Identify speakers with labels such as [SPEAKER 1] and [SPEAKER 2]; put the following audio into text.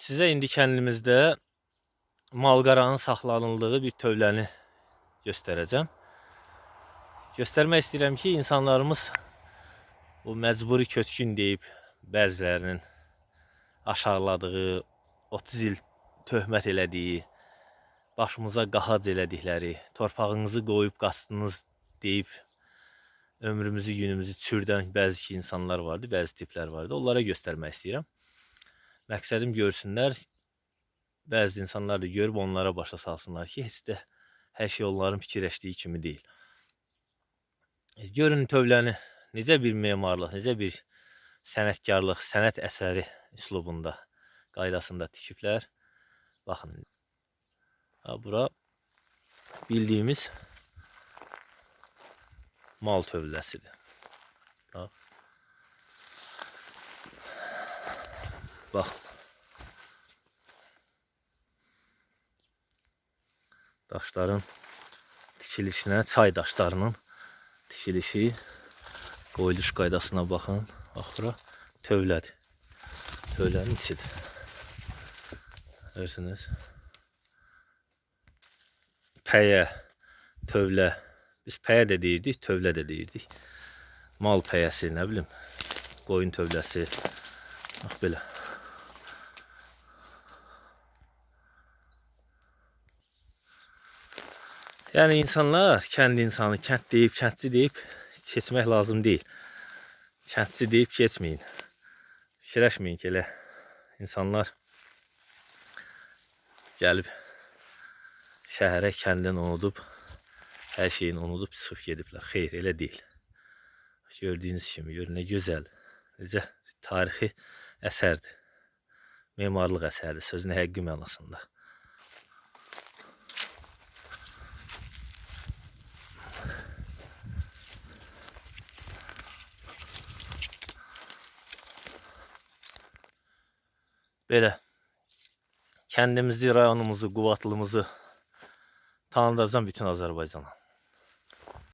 [SPEAKER 1] Size indi kəndimizdə malqaranın saxlanıldığı bir tövləni göstərəcəm. Göstərmək istəyirəm ki, insanlarımız bu məcburi köçkün deyib bəzilərinin aşağıladığı, 30 il töhmət elədiyi, başımıza qahac elədikləri, torpağınızı qoyub qaçdınız deyib ömrümüzü, günümüzü çürdən bəzi insanlar vardı, bəzi tiplər vardı. Onlara göstərmək istəyirəm. Məqsədim görsünlər, bəzi insanlar da görüb onlara başa salsınlar ki, heç də hər şey onların fikirləşdiyi kimi deyil. Görün tövləni necə bir memarlıq, necə bir sənətkarlıq, sənət əsəri üslubunda, qaydasında tikiblər. Baxın, bura bildiyimiz mal tövləsidir. Baxın. Daşların tikilişinə, çay daşlarının tikilişi, qoyuluş qaydasına baxın. Axıra tövlədir. Tövlənin içidir. Görürsünüz. Pəyə, tövlə. Biz pəyə də deyirdik, tövlə də deyirdik. Mal pəyəsi, nə bilim, qoyun tövləsi. Bax belə. Yəni insanlar, kənd insanı, kənd deyib, kəndçi deyib keçmək lazım deyil. Kəndçi deyib keçməyin. Fikirləşməyin ki, elə insanlar gəlib şəhərə, kəndin unudub, hər şeyini unudub, çıxıb gediblər. Xeyr, elə deyil. Gördüyünüz kimi, görün, nə gözəl, necə tarixi əsərdir. Memarlıq əsərdir, sözün həqiqi mənasında. Belə kəndimizi, rayonumuzu, Qubadlımızı tanıdacam bütün Azərbaycana.